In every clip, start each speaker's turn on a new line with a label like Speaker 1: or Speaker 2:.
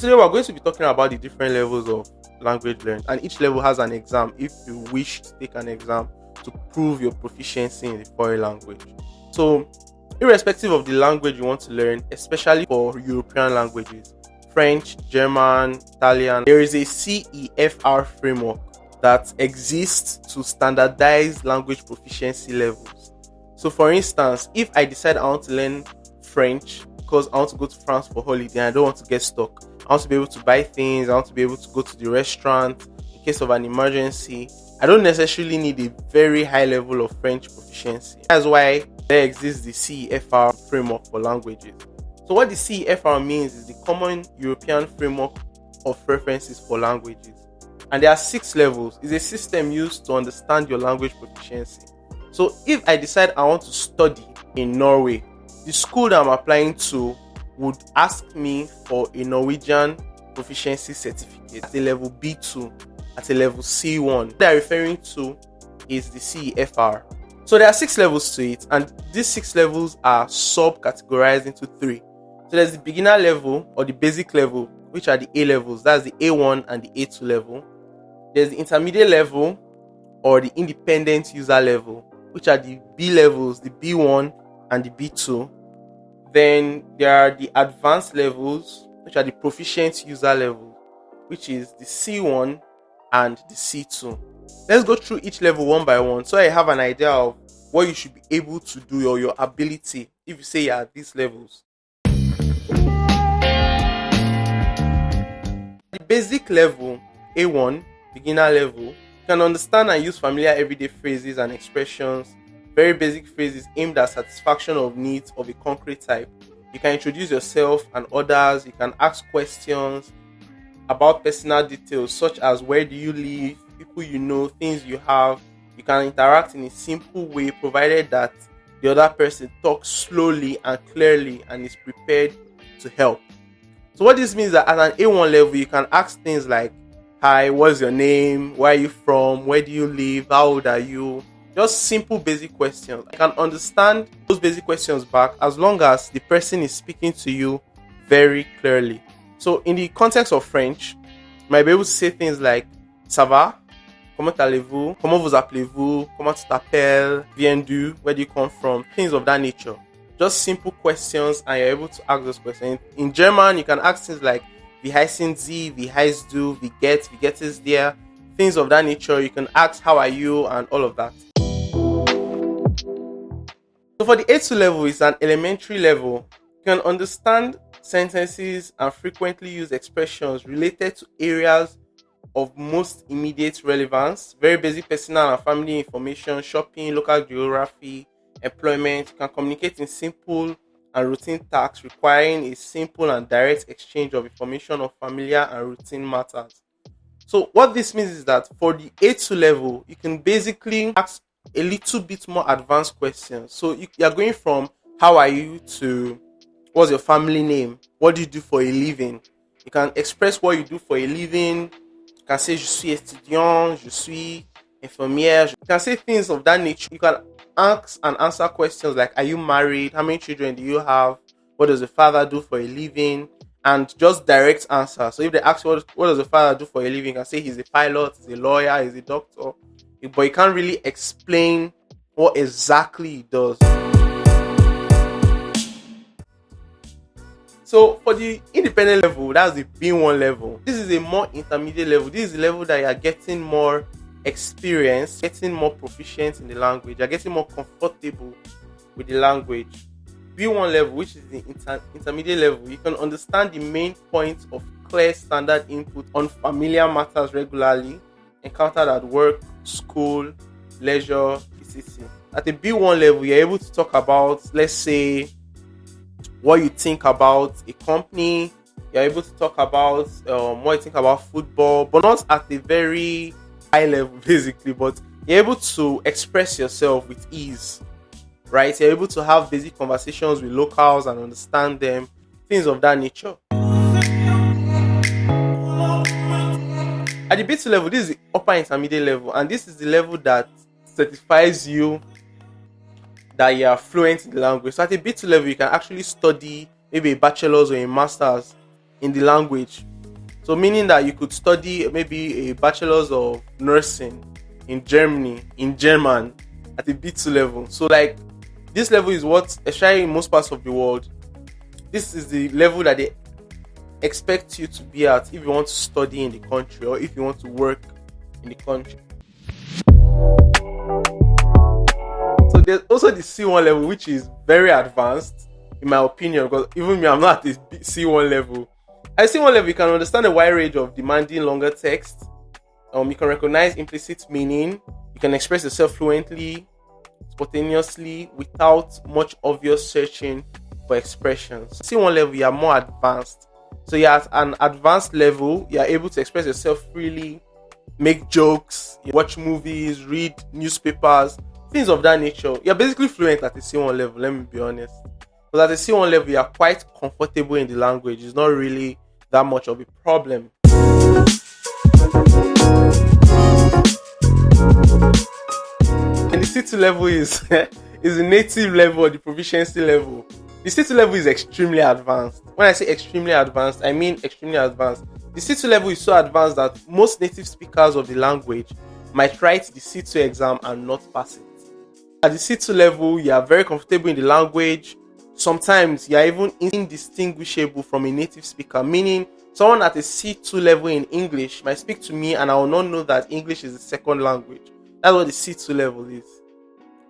Speaker 1: today we're going to be talking about the different levels of language learning, and each level has an exam if you wish to take an exam to prove your proficiency in the foreign language. So, irrespective of the language you want to learn, especially for European languages, French, German, Italian, there is a CEFR framework that exists to standardize language proficiency levels. So, for instance, if I decide I want to learn French because I want to go to France for holiday and I don't want to get stuck, I want to be able to buy things, I want to be able to go to the restaurant in case of an emergency, I don't necessarily need a very high level of French proficiency. That's why there exists the CEFR framework for languages. So what the CEFR means is the Common European Framework of References for Languages. And there are 6 levels. It's a system used to understand your language proficiency. So if I decide I want to study in Norway, the school that I'm applying to would ask me for a Norwegian proficiency certificate at a level B2, at a level C1. What they're referring to is the CEFR. So there are 6 levels to it, and these 6 levels are sub-categorized into 3. So there's the beginner level or the basic level, which are the A levels. That's the A1 and the A2 level. There's the intermediate level or the independent user level, which are the B levels, the B1 and the B2. Then there are the advanced levels, which are the proficient user level, which is the C1 and the C2. Let's go through each level one by one so I have an idea of what you should be able to do or your ability if you say you're at these levels. The basic level, A1, beginner level, you can understand and use familiar everyday phrases and expressions, very basic phrases aimed at satisfaction of needs of a concrete type. You can introduce yourself and others. You can ask questions about personal details such as where do you live, people you know, things you have. You can interact in a simple way provided that the other person talks slowly and clearly and is prepared to help. So what this means is that at an A1 level, you can ask things like, hi, what's your name? Where are you from? Where do you live? How old are you? Just simple basic questions. I can understand those basic questions back as long as the person is speaking to you very clearly. So in the context of French, you might be able to say things like ça va? Comment allez-vous? Comment vous appelez-vous? Comment tu t'appelles? Viens d'où? Where do you come from? Things of that nature. Just simple questions and you're able to ask those questions. In German, you can ask things like wie heißen Sie? Wie heißt du? Wie geht es dir? Things of that nature. You can ask how are you and all of that. So for the A2 level, it's an elementary level. You can understand sentences and frequently use expressions related to areas of most immediate relevance, very basic personal and family information, shopping, local geography, employment. You can communicate in simple and routine tasks requiring a simple and direct exchange of information on familiar and routine matters. So what this means is that for the A2 level, you can basically ask a little bit more advanced questions. So you are going from how are you to what's your family name? What do you do for a living? You can express what you do for a living. You can say je suis étudiant, je suis infirmière. You can say things of that nature. You can ask and answer questions like are you married? How many children do you have? What does the father do for a living? And just direct answer. So if they ask what does the father do for a living, you can say he's a pilot, he's a lawyer, he's a doctor. But you can't really explain what exactly he does. So for the independent level, that's the B1 level. This is a more intermediate level. This is the level that you are getting more experience, getting more proficient in the language. You're getting more comfortable with the language. B1 level, which is the intermediate level, you can understand the main points of clear standard input on familiar matters regularly, encountered at work, school, leisure, etc. At the B1 level, you're able to talk about, let's say, what you think about a company. You're able to talk about what you think about football, but not at a very high level, basically. But you're able to express yourself with ease, right? You're able to have basic conversations with locals and understand them, things of that nature. At the B2 level, this is the upper intermediate level, and this is the level that certifies you that you are fluent in the language. So at a B2 level, you can actually study maybe a bachelor's or a master's in the language So meaning that you could study maybe a bachelor's of nursing in Germany in German at a B2 level. So like this level is what, especially in most parts of the world, this is the level that they expect you to be at if you want to study in the country or if you want to work in the country. So there's also the C1 level, which is very advanced in my opinion, because even me, I'm not at the C1 level. At C1 level, you can understand a wide range of demanding longer text. You can recognize implicit meaning. You can express yourself fluently, spontaneously, without much obvious searching for expressions. C1 level, you are more advanced. So you're at an advanced level, you are able to express yourself freely, make jokes, watch movies, read newspapers, things of that nature. You're basically fluent at the C1 level, let me be honest. But at the C1 level, you are quite comfortable in the language. It's not really that much of a problem. And the C2 level is the native level or the proficiency level. The C2 level is extremely advanced. When I say extremely advanced, I mean extremely advanced. The C2 level is so advanced that most native speakers of the language might write the C2 exam and not pass it. At the C2 level, you are very comfortable in the language. Sometimes you are even indistinguishable from a native speaker, meaning someone at a C2 level in English might speak to me and I will not know that English is the second language. That's what the C2 level is.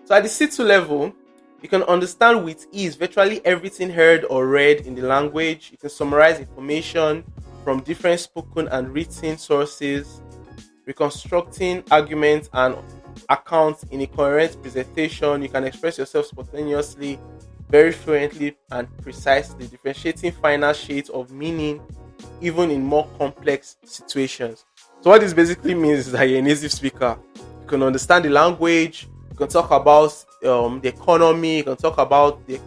Speaker 1: So at the C2 level, you can understand with ease virtually everything heard or read in the language. You can summarize information from different spoken and written sources, reconstructing arguments and accounts in a coherent presentation. You can express yourself spontaneously, very fluently and precisely, differentiating finer shades of meaning even in more complex situations. So what this basically means is that you're a native speaker. You can understand the language, you can talk about the economy, you can talk about the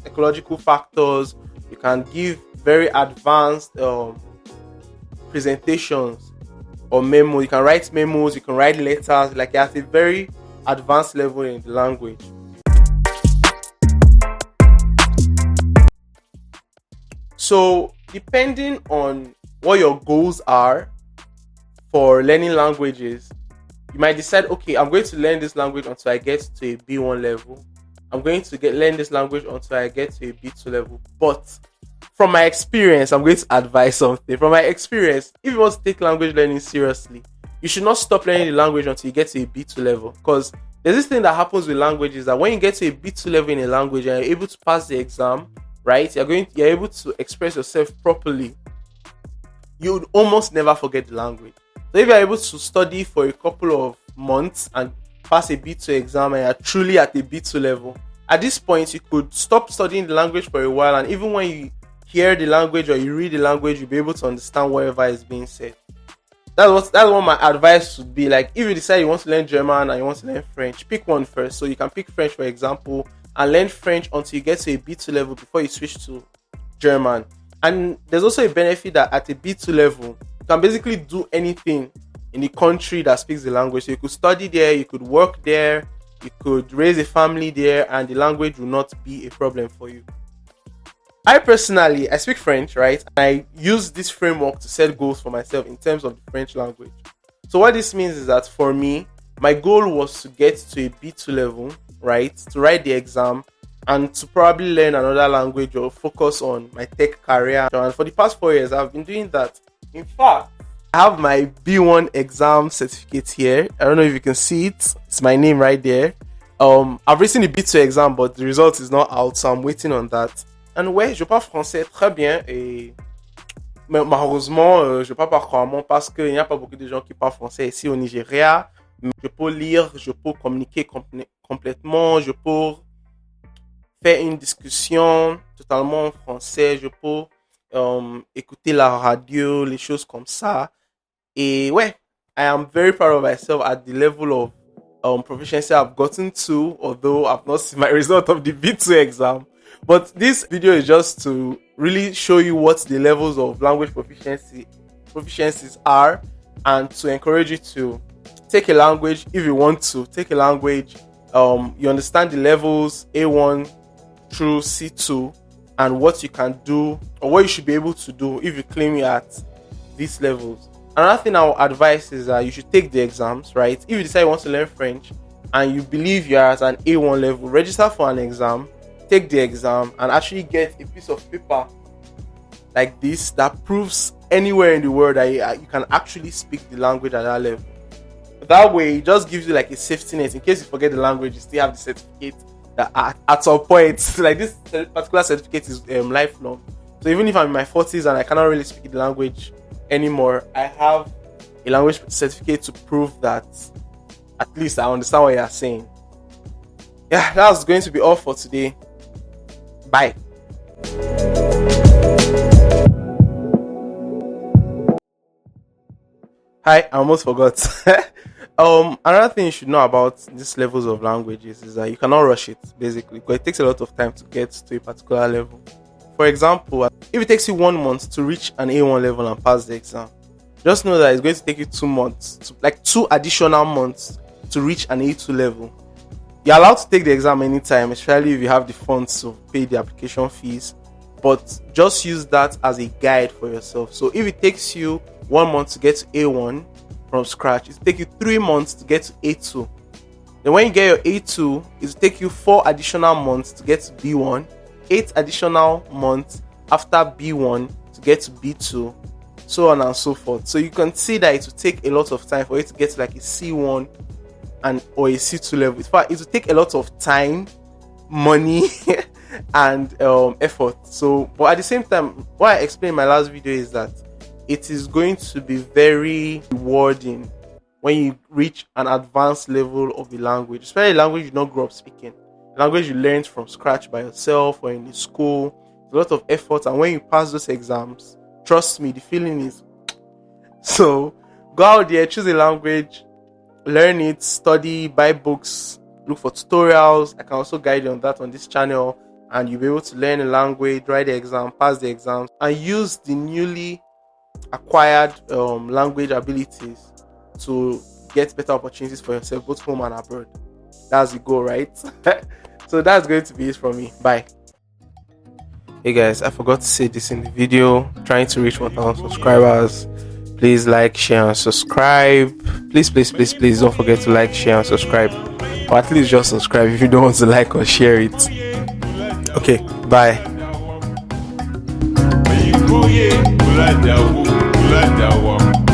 Speaker 1: ecological factors, you can give very advanced presentations or memos, you can write memos, you can write letters, like you're at a very advanced level in the language. So depending on what your goals are for learning languages, you might decide, okay, I'm going to learn this language until I get to a B1 level. I'm going to learn this language until I get to a B2 level. But from my experience, I'm going to advise something. From my experience, if you want to take language learning seriously, you should not stop learning the language until you get to a B2 level. Because there's this thing that happens with languages that when you get to a B2 level in a language and you're able to pass the exam, right, you're able to express yourself properly, you would almost never forget the language. So if you're able to study for a couple of months and pass a B2 exam and you're truly at a B2 level, at this point you could stop studying the language for a while, and even when you hear the language or you read the language, you'll be able to understand whatever is being said. That's what my advice would be. Like, if you decide you want to learn German and you want to learn French, pick one first. So you can pick French, for example, and learn French until you get to a B2 level before you switch to German. And there's also a benefit that at a B2 level, you can basically do anything in the country that speaks the language. So you could study there, you could work there, you could raise a family there, and the language will not be a problem for you. I personally speak French, right? I use this framework to set goals for myself in terms of the French language. So what this means is that for me, my goal was to get to a B2 level, right? To write the exam and to probably learn another language or focus on my tech career. And for the past 4 years, I've been doing that. In fact, I have my B1 exam certificate here. I don't know if you can see it. It's my name right there. I've written the B2 exam, but the result is not out, so I'm waiting on that. And ouais, je parle français très bien et malheureusement, je parle pas couramment parce qu'il n'y a pas beaucoup de gens qui parlent français ici au Nigeria. Mais je peux lire, je peux communiquer complètement, je peux faire une discussion totalement en français, je peux écouter la radio, les choses comme ça. Et ouais, I am very proud of myself at the level of proficiency I've gotten to, although I've not seen my result of the B2 exam. But this video is just to really show you what the levels of language proficiencies are, and to encourage you to take a language if you want to. Take a language, you understand the levels A1 through C2 and what you can do or what you should be able to do if you claim you're at these levels. Another thing I would advise is that you should take the exams, right? If you decide you want to learn French and you believe you are at an A1 level, register for an exam, take the exam, and actually get a piece of paper like this that proves anywhere in the world that you can actually speak the language at that level. That way, it just gives you like a safety net in case you forget the language. You still have the certificate that at some point, like this particular certificate is lifelong. So even if I'm in my 40s and I cannot really speak the language anymore, I have a language certificate to prove that at least I understand what you're saying. Yeah, that's going to be all for today. Bye. Hi, I almost forgot. Another thing you should know about these levels of languages is that you cannot rush it, basically, because it takes a lot of time to get to a particular level. For example, if it takes you 1 month to reach an A1 level and pass the exam, just know that it's going to take you 2 months, like 2 additional months to reach an A2 level. You're allowed to take the exam anytime, especially if you have the funds to pay the application fees, but just use that as a guide for yourself. So if it takes you 1 month to get to A1 from scratch, it will take you 3 months to get to A2. Then when you get your A2, it will take you 4 additional months to get to B1, 8 additional months after B1 to get to B2, so on and so forth. So you can see that it will take a lot of time for you to get to like a C1 or a C2 level. In fact, it will take a lot of time, money, and effort. So, but at the same time, what I explained in my last video is that it is going to be very rewarding when you reach an advanced level of the language, especially a language you don't grow up speaking, a language you learned from scratch by yourself or in the school. It's a lot of effort, and when you pass those exams, trust me, the feeling is so. Go out there, choose a language, learn it, study, buy books, look for tutorials. I can also guide you on that on this channel, and you'll be able to learn a language, write the exam, pass the exams, and use the newly acquired language abilities to get better opportunities for yourself, both home and abroad. That's the goal, right? So that's going to be it from me. Bye. Hey guys, I forgot to say this in the video. Trying to reach 1,000 subscribers. Please like, share, and subscribe. Please don't forget to like, share, and subscribe. Or at least just subscribe if you don't want to like or share it. Okay, bye.
Speaker 2: Kula dawo